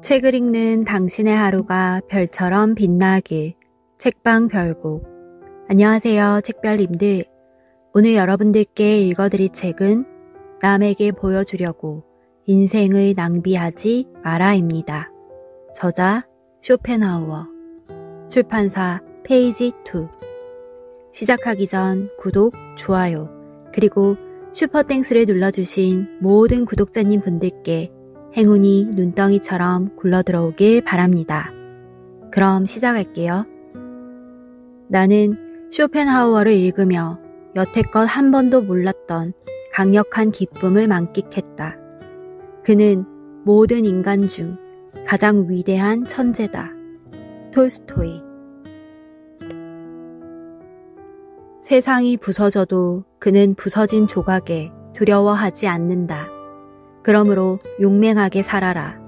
책을 읽는 당신의 하루가 별처럼 빛나길. 책방 별곡. 안녕하세요, 책별님들. 오늘 여러분들께 읽어드릴 책은 남에게 보여주려고 인생을 낭비하지 마라입니다. 저자 쇼펜하우어. 출판사 페이지 2. 시작하기 전 구독, 좋아요, 그리고 슈퍼땡스를 눌러주신 모든 구독자님 분들께 행운이 눈덩이처럼 굴러들어오길 바랍니다. 그럼 시작할게요. 나는 쇼펜하우어를 읽으며 여태껏 한 번도 몰랐던 강력한 기쁨을 만끽했다. 그는 모든 인간 중 가장 위대한 천재다. 톨스토이. 세상이 부서져도 그는 부서진 조각에 두려워하지 않는다. 그러므로 용맹하게 살아라.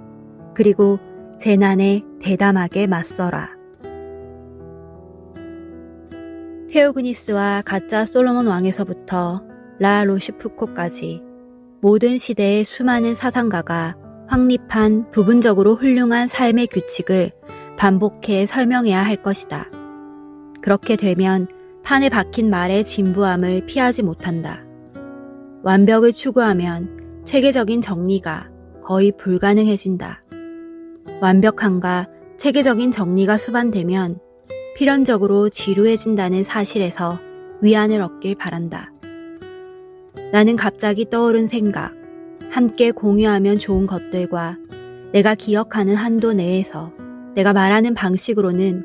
그리고 재난에 대담하게 맞서라. 테오그니스와 가짜 솔로몬 왕에서부터 라 로슈푸코까지 모든 시대의 수많은 사상가가 확립한 부분적으로 훌륭한 삶의 규칙을 반복해 설명해야 할 것이다. 그렇게 되면 판에 박힌 말의 진부함을 피하지 못한다. 완벽을 추구하면 체계적인 정리가 거의 불가능해진다. 완벽함과 체계적인 정리가 수반되면 필연적으로 지루해진다는 사실에서 위안을 얻길 바란다. 나는 갑자기 떠오른 생각, 함께 공유하면 좋은 것들과 내가 기억하는 한도 내에서 내가 말하는 방식으로는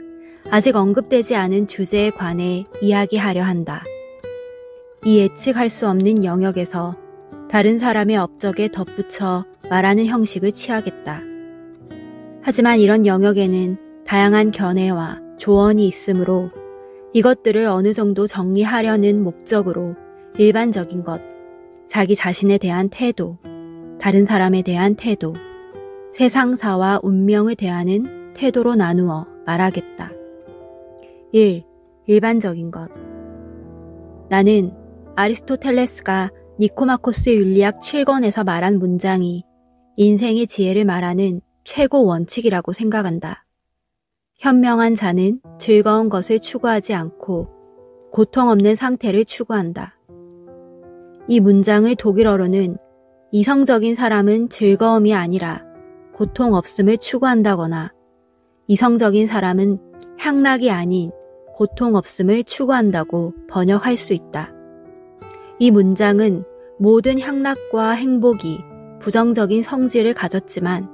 아직 언급되지 않은 주제에 관해 이야기하려 한다. 이 예측할 수 없는 영역에서 다른 사람의 업적에 덧붙여 말하는 형식을 취하겠다. 하지만 이런 영역에는 다양한 견해와 조언이 있으므로 이것들을 어느 정도 정리하려는 목적으로 일반적인 것, 자기 자신에 대한 태도, 다른 사람에 대한 태도, 세상사와 운명을 대하는 태도로 나누어 말하겠다. 1. 일반적인 것. 나는 아리스토텔레스가 니코마코스 윤리학 7권에서 말한 문장이 인생의 지혜를 말하는 최고 원칙이라고 생각한다. 현명한 자는 즐거운 것을 추구하지 않고 고통 없는 상태를 추구한다. 이 문장을 독일어로는 이성적인 사람은 즐거움이 아니라 고통 없음을 추구한다거나 이성적인 사람은 향락이 아닌 고통 없음을 추구한다고 번역할 수 있다. 이 문장은 모든 향락과 행복이 부정적인 성질을 가졌지만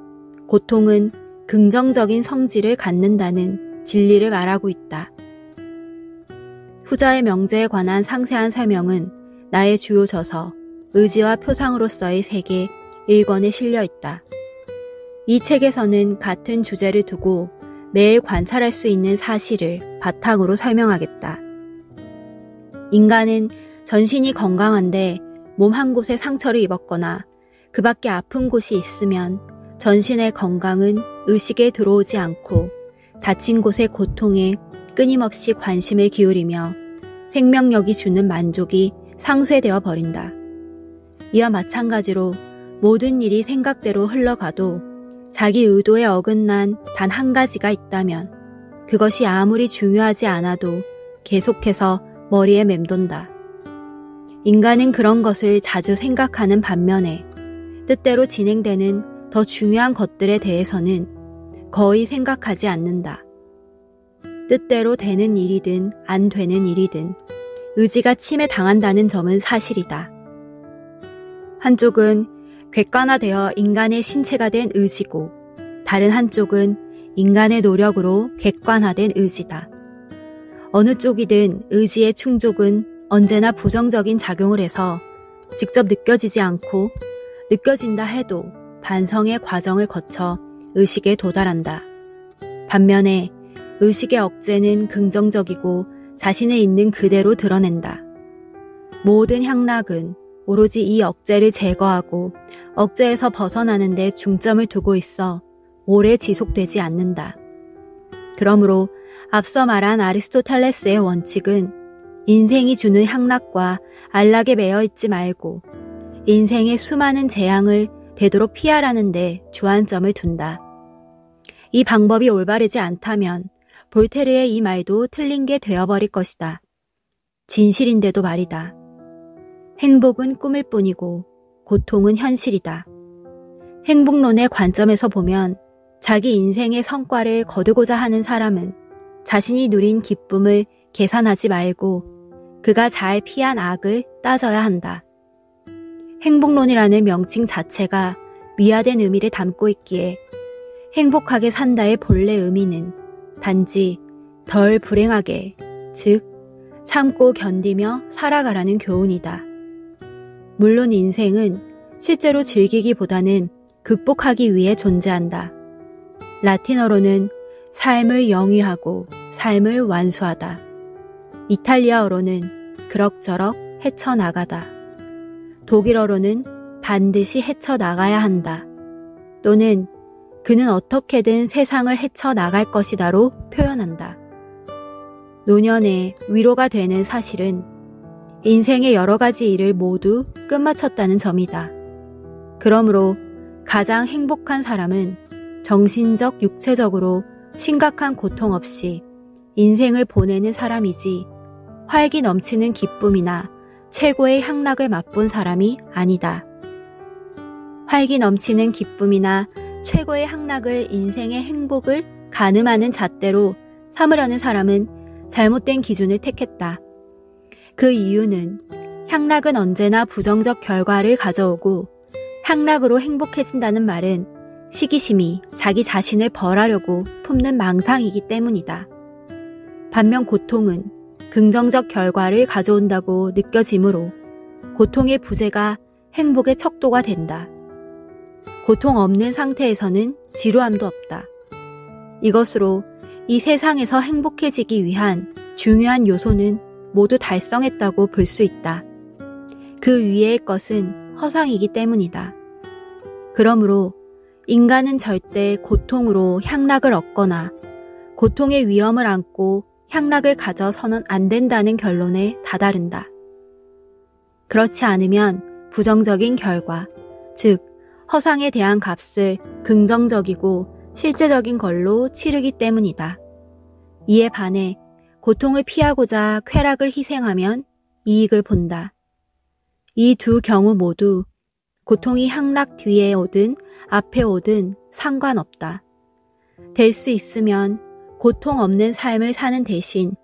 고통은 긍정적인 성질을 갖는다는 진리를 말하고 있다. 후자의 명제에 관한 상세한 설명은 나의 주요 저서 의지와 표상으로서의 세계 1권에 실려 있다. 이 책에서는 같은 주제를 두고 매일 관찰할 수 있는 사실을 바탕으로 설명하겠다. 인간은 전신이 건강한데 몸 한 곳에 상처를 입었거나 그 밖에 아픈 곳이 있으면 전신의 건강은 의식에 들어오지 않고 다친 곳의 고통에 끊임없이 관심을 기울이며 생명력이 주는 만족이 상쇄되어 버린다. 이와 마찬가지로 모든 일이 생각대로 흘러가도 자기 의도에 어긋난 단 한 가지가 있다면 그것이 아무리 중요하지 않아도 계속해서 머리에 맴돈다. 인간은 그런 것을 자주 생각하는 반면에 뜻대로 진행되는 더 중요한 것들에 대해서는 거의 생각하지 않는다. 뜻대로 되는 일이든 안 되는 일이든 의지가 침해당한다는 점은 사실이다. 한쪽은 객관화되어 인간의 신체가 된 의지고 다른 한쪽은 인간의 노력으로 객관화된 의지다. 어느 쪽이든 의지의 충족은 언제나 부정적인 작용을 해서 직접 느껴지지 않고 느껴진다 해도 반성의 과정을 거쳐 의식에 도달한다. 반면에 의식의 억제는 긍정적이고 자신에 있는 그대로 드러낸다. 모든 향락은 오로지 이 억제를 제거하고 억제에서 벗어나는 데 중점을 두고 있어 오래 지속되지 않는다. 그러므로 앞서 말한 아리스토텔레스의 원칙은 인생이 주는 향락과 안락에 매여 있지 말고 인생의 수많은 재앙을 되도록 피하라는 데 주안점을 둔다. 이 방법이 올바르지 않다면 볼테르의 이 말도 틀린 게 되어버릴 것이다. 진실인데도 말이다. 행복은 꿈일 뿐이고 고통은 현실이다. 행복론의 관점에서 보면 자기 인생의 성과를 거두고자 하는 사람은 자신이 누린 기쁨을 계산하지 말고 그가 잘 피한 악을 따져야 한다. 행복론이라는 명칭 자체가 미화된 의미를 담고 있기에 행복하게 산다의 본래 의미는 단지 덜 불행하게, 즉 참고 견디며 살아가라는 교훈이다. 물론 인생은 실제로 즐기기보다는 극복하기 위해 존재한다. 라틴어로는 삶을 영위하고 삶을 완수하다. 이탈리아어로는 그럭저럭 헤쳐나가다. 독일어로는 반드시 헤쳐나가야 한다. 또는 그는 어떻게든 세상을 헤쳐나갈 것이다로 표현한다. 노년에 위로가 되는 사실은 인생의 여러 가지 일을 모두 끝마쳤다는 점이다. 그러므로 가장 행복한 사람은 정신적, 육체적으로 심각한 고통 없이 인생을 보내는 사람이지 활기 넘치는 기쁨이나 최고의 향락을 맛본 사람이 아니다. 활기 넘치는 기쁨이나 최고의 향락을 인생의 행복을 가늠하는 잣대로 삼으려는 사람은 잘못된 기준을 택했다. 그 이유는 향락은 언제나 부정적 결과를 가져오고 향락으로 행복해진다는 말은 시기심이 자기 자신을 벌하려고 품는 망상이기 때문이다. 반면 고통은 긍정적 결과를 가져온다고 느껴지므로 고통의 부재가 행복의 척도가 된다. 고통 없는 상태에서는 지루함도 없다. 이것으로 이 세상에서 행복해지기 위한 중요한 요소는 모두 달성했다고 볼 수 있다. 그 위의 것은 허상이기 때문이다. 그러므로 인간은 절대 고통으로 향락을 얻거나 고통의 위험을 안고 향락을 가져서는 안 된다는 결론에 다다른다. 그렇지 않으면 부정적인 결과, 즉 허상에 대한 값을 긍정적이고 실제적인 걸로 치르기 때문이다. 이에 반해 고통을 피하고자 쾌락을 희생하면 이익을 본다. 이 두 경우 모두 고통이 향락 뒤에 오든 앞에 오든 상관없다. 될 수 있으면 고통 없는 삶을 사는 대신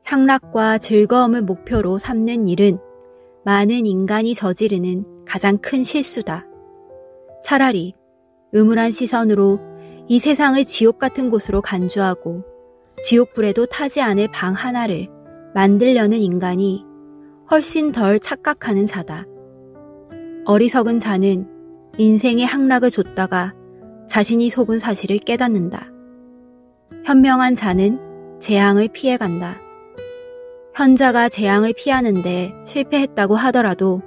향락과 즐거움을 목표로 삼는 일은 많은 인간이 저지르는 가장 큰 실수다. 차라리 음울한 시선으로 이 세상을 지옥 같은 곳으로 간주하고 지옥불에도 타지 않을 방 하나를 만들려는 인간이 훨씬 덜 착각하는 자다. 어리석은 자는 인생의 향락을 줬다가 자신이 속은 사실을 깨닫는다. 현명한 자는 재앙을 피해간다. 현자가 재앙을 피하는데 실패했다고 하더라도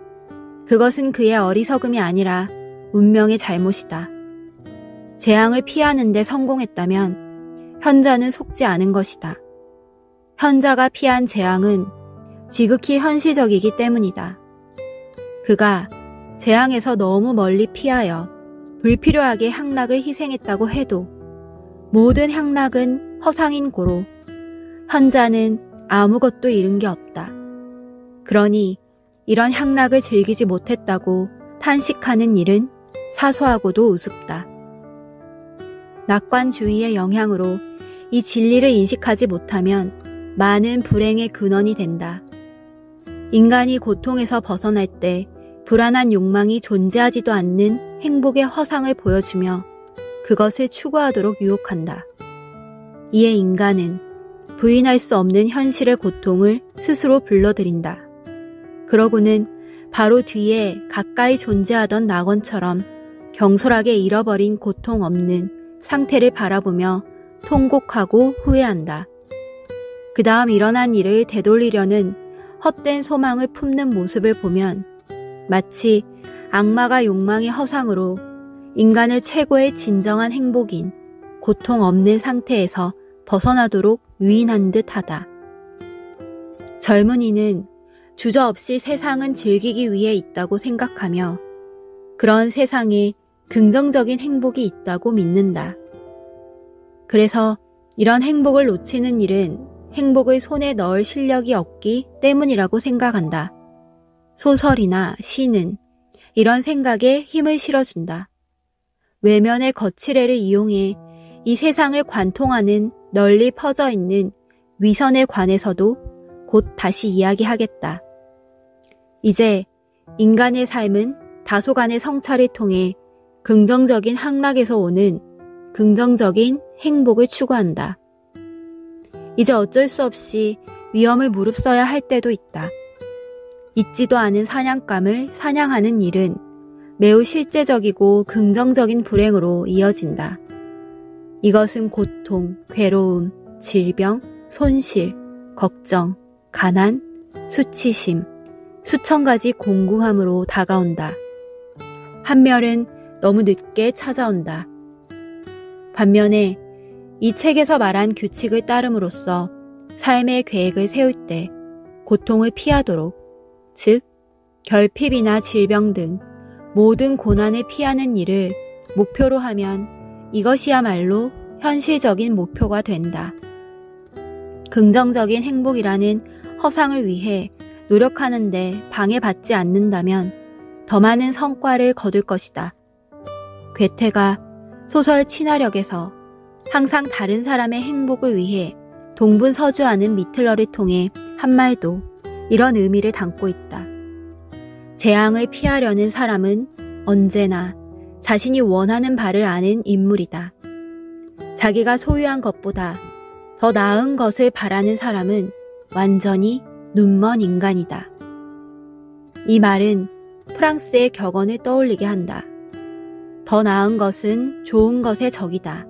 그것은 그의 어리석음이 아니라 운명의 잘못이다. 재앙을 피하는데 성공했다면 현자는 속지 않은 것이다. 현자가 피한 재앙은 지극히 현실적이기 때문이다. 그가 재앙에서 너무 멀리 피하여 불필요하게 향락을 희생했다고 해도 모든 향락은 허상인 고로 현자는 아무것도 잃은 게 없다. 그러니 이런 향락을 즐기지 못했다고 탄식하는 일은 사소하고도 우습다. 낙관주의의 영향으로 이 진리를 인식하지 못하면 많은 불행의 근원이 된다. 인간이 고통에서 벗어날 때 불안한 욕망이 존재하지도 않는 행복의 허상을 보여주며 그것을 추구하도록 유혹한다. 이에 인간은 부인할 수 없는 현실의 고통을 스스로 불러들인다. 그러고는 바로 뒤에 가까이 존재하던 낙원처럼 경솔하게 잃어버린 고통 없는 상태를 바라보며 통곡하고 후회한다. 그 다음 일어난 일을 되돌리려는 헛된 소망을 품는 모습을 보면 마치 악마가 욕망의 허상으로 인간의 최고의 진정한 행복인 고통 없는 상태에서 벗어나도록 유인한 듯하다. 젊은이는 주저없이 세상은 즐기기 위해 있다고 생각하며 그런 세상에 긍정적인 행복이 있다고 믿는다. 그래서 이런 행복을 놓치는 일은 행복을 손에 넣을 실력이 없기 때문이라고 생각한다. 소설이나 시는 이런 생각에 힘을 실어준다. 외면의 거칠애를 이용해 이 세상을 관통하는 널리 퍼져 있는 위선에 관해서도 곧 다시 이야기하겠다. 이제 인간의 삶은 다소간의 성찰을 통해 긍정적인 향락에서 오는 긍정적인 행복을 추구한다. 이제 어쩔 수 없이 위험을 무릅써야 할 때도 있다. 있지도 않은 사냥감을 사냥하는 일은 매우 실제적이고 긍정적인 불행으로 이어진다. 이것은 고통, 괴로움, 질병, 손실, 걱정, 가난, 수치심, 수천 가지 공공함으로 다가온다. 한멸은 너무 늦게 찾아온다. 반면에 이 책에서 말한 규칙을 따름으로써 삶의 계획을 세울 때 고통을 피하도록, 즉 결핍이나 질병 등 모든 고난을 피하는 일을 목표로 하면 이것이야말로 현실적인 목표가 된다. 긍정적인 행복이라는 허상을 위해 노력하는데 방해받지 않는다면 더 많은 성과를 거둘 것이다. 괴테가 소설 친화력에서 항상 다른 사람의 행복을 위해 동분서주하는 미틀러를 통해 한 말도 이런 의미를 담고 있다. 재앙을 피하려는 사람은 언제나 자신이 원하는 바를 아는 인물이다. 자기가 소유한 것보다 더 나은 것을 바라는 사람은 완전히 눈먼 인간이다. 이 말은 프랑스의 격언을 떠올리게 한다. 더 나은 것은 좋은 것의 적이다.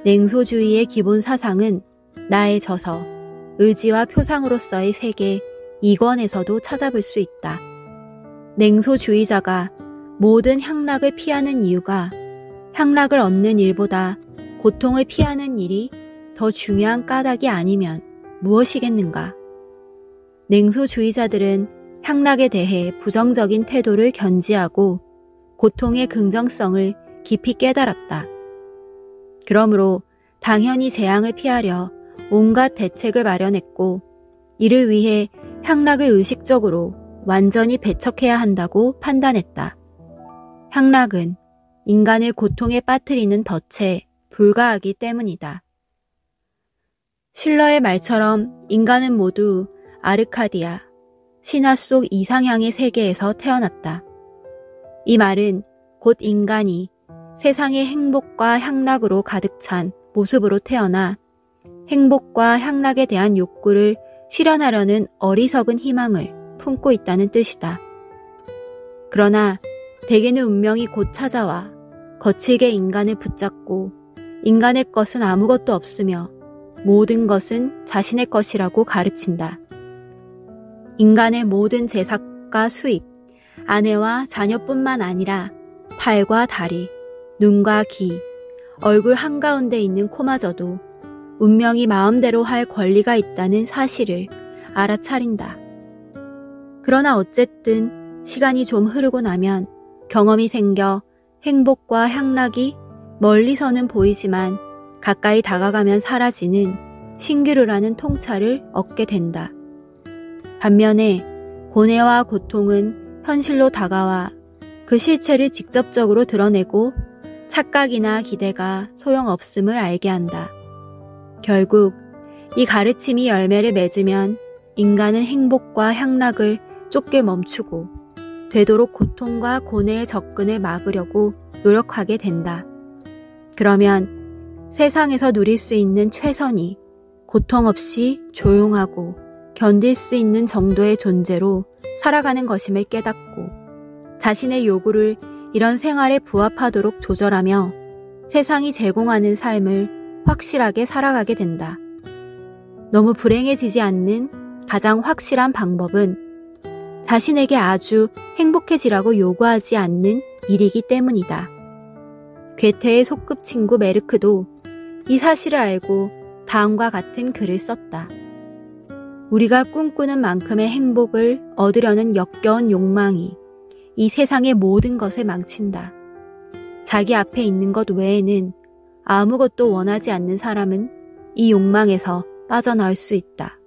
냉소주의의 기본 사상은 나의 저서, 의지와 표상으로서의 세계 2권에서도 찾아볼 수 있다. 냉소주의자가 모든 향락을 피하는 이유가 향락을 얻는 일보다 고통을 피하는 일이 더 중요한 까닭이 아니면 무엇이겠는가? 냉소주의자들은 향락에 대해 부정적인 태도를 견지하고 고통의 긍정성을 깊이 깨달았다. 그러므로 당연히 재앙을 피하려 온갖 대책을 마련했고 이를 위해 향락을 의식적으로 완전히 배척해야 한다고 판단했다. 향락은 인간을 고통에 빠뜨리는 덫에 불과하기 때문이다. 실러의 말처럼 인간은 모두 아르카디아, 신화 속 이상향의 세계에서 태어났다. 이 말은 곧 인간이 세상의 행복과 향락으로 가득 찬 모습으로 태어나 행복과 향락에 대한 욕구를 실현하려는 어리석은 희망을 품고 있다는 뜻이다. 그러나 대개는 운명이 곧 찾아와 거칠게 인간을 붙잡고 인간의 것은 아무것도 없으며 모든 것은 자신의 것이라고 가르친다. 인간의 모든 재산과 수입, 아내와 자녀뿐만 아니라 팔과 다리, 눈과 귀, 얼굴 한가운데 있는 코마저도 운명이 마음대로 할 권리가 있다는 사실을 알아차린다. 그러나 어쨌든 시간이 좀 흐르고 나면 경험이 생겨 행복과 향락이 멀리서는 보이지만 가까이 다가가면 사라지는 신기루라는 통찰을 얻게 된다. 반면에 고뇌와 고통은 현실로 다가와 그 실체를 직접적으로 드러내고 착각이나 기대가 소용없음을 알게 한다. 결국 이 가르침이 열매를 맺으면 인간은 행복과 향락을 쫓길 멈추고 되도록 고통과 고뇌의 접근을 막으려고 노력하게 된다. 그러면 세상에서 누릴 수 있는 최선이 고통 없이 조용하고 견딜 수 있는 정도의 존재로 살아가는 것임을 깨닫고 자신의 요구를 이런 생활에 부합하도록 조절하며 세상이 제공하는 삶을 확실하게 살아가게 된다. 너무 불행해지지 않는 가장 확실한 방법은 자신에게 아주 행복해지라고 요구하지 않는 일이기 때문이다. 괴테의 소꿉친구 메르크도 이 사실을 알고 다음과 같은 글을 썼다. 우리가 꿈꾸는 만큼의 행복을 얻으려는 역겨운 욕망이 이 세상의 모든 것을 망친다. 자기 앞에 있는 것 외에는 아무것도 원하지 않는 사람은 이 욕망에서 빠져나올 수 있다.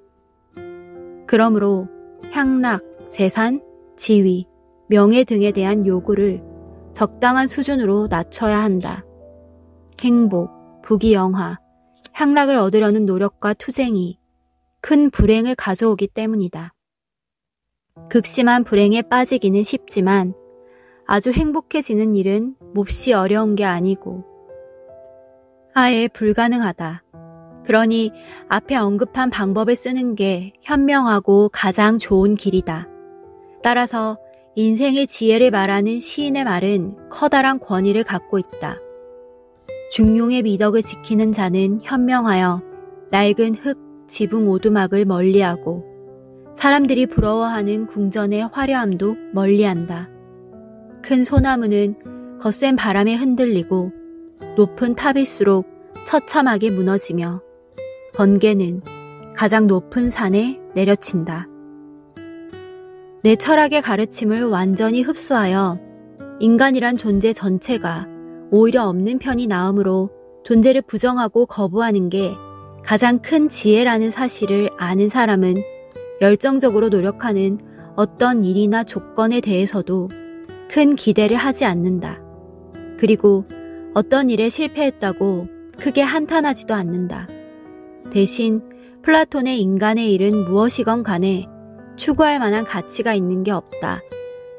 그러므로 향락, 재산, 지위, 명예 등에 대한 요구를 적당한 수준으로 낮춰야 한다. 행복, 부귀영화, 향락을 얻으려는 노력과 투쟁이 큰 불행을 가져오기 때문이다. 극심한 불행에 빠지기는 쉽지만 아주 행복해지는 일은 몹시 어려운 게 아니고 아예 불가능하다. 그러니 앞에 언급한 방법을 쓰는 게 현명하고 가장 좋은 길이다. 따라서 인생의 지혜를 말하는 시인의 말은 커다란 권위를 갖고 있다. 중용의 미덕을 지키는 자는 현명하여 낡은 흙, 지붕 오두막을 멀리하고 사람들이 부러워하는 궁전의 화려함도 멀리한다. 큰 소나무는 거센 바람에 흔들리고 높은 탑일수록 처참하게 무너지며 번개는 가장 높은 산에 내려친다. 내 철학의 가르침을 완전히 흡수하여 인간이란 존재 전체가 오히려 없는 편이 나으므로 존재를 부정하고 거부하는 게 가장 큰 지혜라는 사실을 아는 사람은 열정적으로 노력하는 어떤 일이나 조건에 대해서도 큰 기대를 하지 않는다. 그리고 어떤 일에 실패했다고 크게 한탄하지도 않는다. 대신 플라톤의 인간의 일은 무엇이건 간에 추구할 만한 가치가 있는 게 없다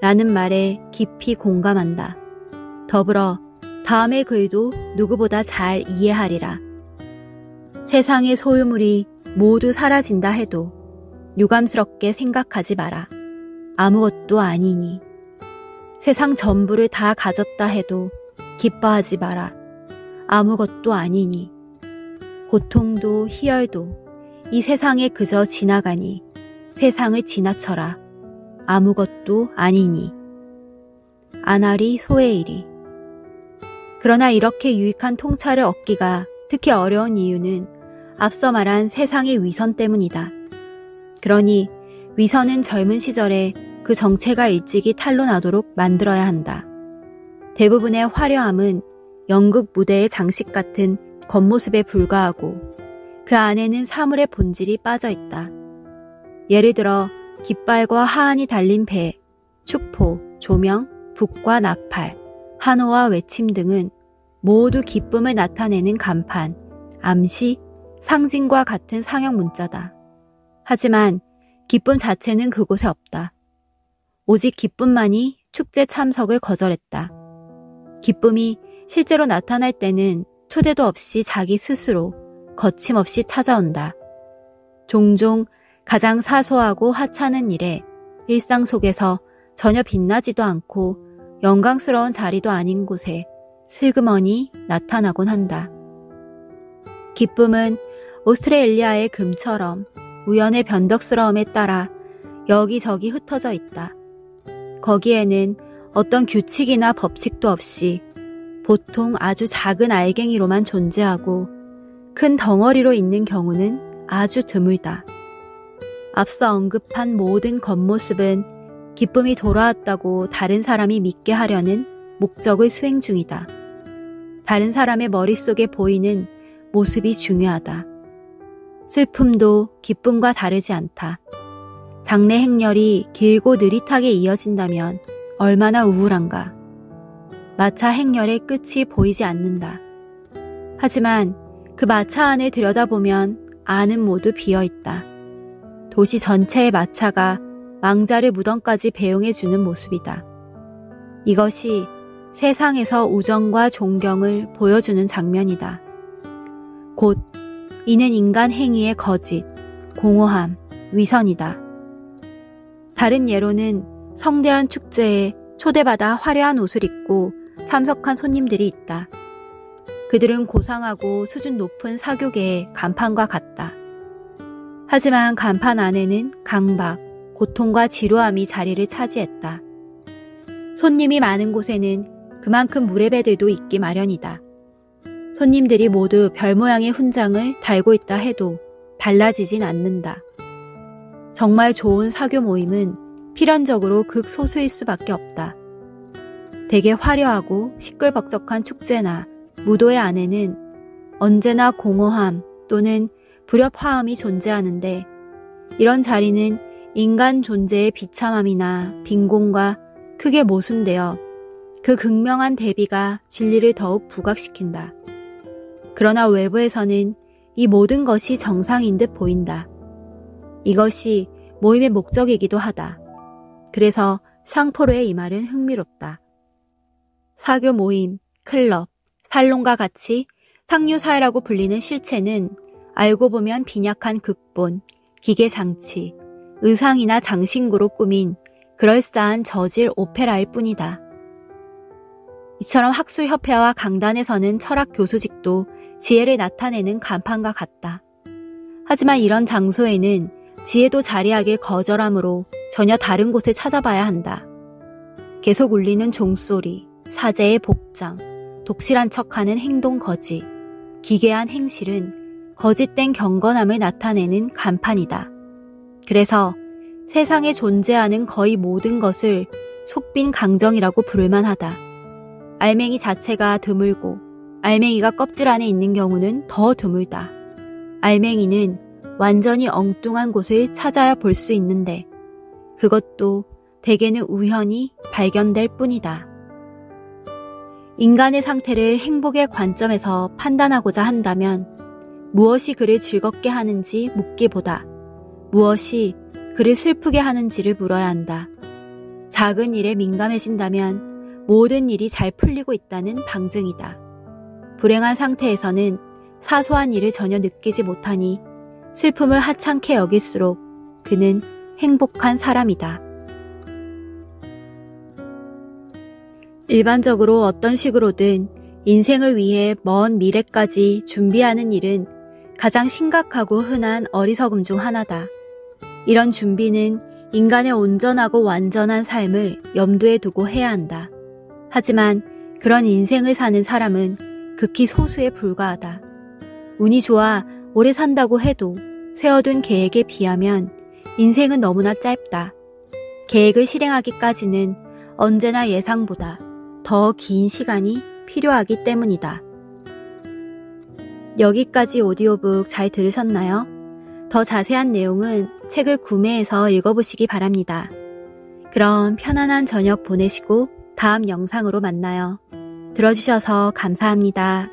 라는 말에 깊이 공감한다. 더불어 다음의 글도 누구보다 잘 이해하리라. 세상의 소유물이 모두 사라진다 해도 유감스럽게 생각하지 마라. 아무것도 아니니. 세상 전부를 다 가졌다 해도 기뻐하지 마라. 아무것도 아니니. 고통도 희열도 이 세상에 그저 지나가니 세상을 지나쳐라. 아무것도 아니니. 아나리 소에이리. 그러나 이렇게 유익한 통찰을 얻기가 특히 어려운 이유는 앞서 말한 세상의 위선 때문이다. 그러니 위선은 젊은 시절에 그 정체가 일찍이 탄로나도록 만들어야 한다. 대부분의 화려함은 연극 무대의 장식 같은 겉모습에 불과하고 그 안에는 사물의 본질이 빠져 있다. 예를 들어 깃발과 하안이 달린 배, 축포, 조명, 북과 나팔, 한호와 외침 등은 모두 기쁨을 나타내는 간판, 암시, 상징과 같은 상형 문자다. 하지만 기쁨 자체는 그곳에 없다. 오직 기쁨만이 축제 참석을 거절했다. 기쁨이 실제로 나타날 때는 초대도 없이 자기 스스로 거침없이 찾아온다. 종종 가장 사소하고 하찮은 일에 일상 속에서 전혀 빛나지도 않고 영광스러운 자리도 아닌 곳에 슬그머니 나타나곤 한다. 기쁨은 오스트레일리아의 금처럼 우연의 변덕스러움에 따라 여기저기 흩어져 있다. 거기에는 어떤 규칙이나 법칙도 없이 보통 아주 작은 알갱이로만 존재하고 큰 덩어리로 있는 경우는 아주 드물다. 앞서 언급한 모든 겉모습은 기쁨이 돌아왔다고 다른 사람이 믿게 하려는 목적을 수행 중이다. 다른 사람의 머릿속에 보이는 모습이 중요하다. 슬픔도 기쁨과 다르지 않다. 장래 행렬이 길고 느릿하게 이어진다면 얼마나 우울한가. 마차 행렬의 끝이 보이지 않는다. 하지만 그 마차 안을 들여다보면 안은 모두 비어있다. 도시 전체의 마차가 망자를 무덤까지 배웅해주는 모습이다. 이것이 세상에서 우정과 존경을 보여주는 장면이다. 곧 이는 인간 행위의 거짓, 공허함, 위선이다. 다른 예로는 성대한 축제에 초대받아 화려한 옷을 입고 참석한 손님들이 있다. 그들은 고상하고 수준 높은 사교계의 간판과 같다. 하지만 간판 안에는 강박, 고통과 지루함이 자리를 차지했다. 손님이 많은 곳에는 그만큼 무례배들도 있기 마련이다. 손님들이 모두 별 모양의 훈장을 달고 있다 해도 달라지진 않는다. 정말 좋은 사교 모임은 필연적으로 극소수일 수밖에 없다. 되게 화려하고 시끌벅적한 축제나 무도회 안에는 언제나 공허함 또는 불협화음이 존재하는데 이런 자리는 인간 존재의 비참함이나 빈곤과 크게 모순되어 그 극명한 대비가 진리를 더욱 부각시킨다. 그러나 외부에서는 이 모든 것이 정상인 듯 보인다. 이것이 모임의 목적이기도 하다. 그래서 샹포르의 이 말은 흥미롭다. 사교 모임, 클럽, 살롱과 같이 상류사회라고 불리는 실체는 알고 보면 빈약한 극본, 기계장치, 의상이나 장신구로 꾸민 그럴싸한 저질 오페라일 뿐이다. 이처럼 학술협회와 강단에서는 철학 교수직도 지혜를 나타내는 간판과 같다. 하지만 이런 장소에는 지혜도 자리하길 거절하므로 전혀 다른 곳을 찾아봐야 한다. 계속 울리는 종소리, 사제의 복장, 독실한 척하는 행동 거짓, 기괴한 행실은 거짓된 경건함을 나타내는 간판이다. 그래서 세상에 존재하는 거의 모든 것을 속빈 강정이라고 부를만하다. 알맹이 자체가 드물고 알맹이가 껍질 안에 있는 경우는 더 드물다. 알맹이는 완전히 엉뚱한 곳을 찾아야 볼 수 있는데 그것도 대개는 우연히 발견될 뿐이다. 인간의 상태를 행복의 관점에서 판단하고자 한다면 무엇이 그를 즐겁게 하는지 묻기보다 무엇이 그를 슬프게 하는지를 물어야 한다. 작은 일에 민감해진다면 모든 일이 잘 풀리고 있다는 방증이다. 불행한 상태에서는 사소한 일을 전혀 느끼지 못하니 슬픔을 하찮게 여길수록 그는 행복한 사람이다. 일반적으로 어떤 식으로든 인생을 위해 먼 미래까지 준비하는 일은 가장 심각하고 흔한 어리석음 중 하나다. 이런 준비는 인간의 온전하고 완전한 삶을 염두에 두고 해야 한다. 하지만 그런 인생을 사는 사람은 극히 소수에 불과하다. 운이 좋아 오래 산다고 해도 세워둔 계획에 비하면 인생은 너무나 짧다. 계획을 실행하기까지는 언제나 예상보다 더 긴 시간이 필요하기 때문이다. 여기까지 오디오북 잘 들으셨나요? 더 자세한 내용은 책을 구매해서 읽어보시기 바랍니다. 그럼 편안한 저녁 보내시고 다음 영상으로 만나요. 들어주셔서 감사합니다.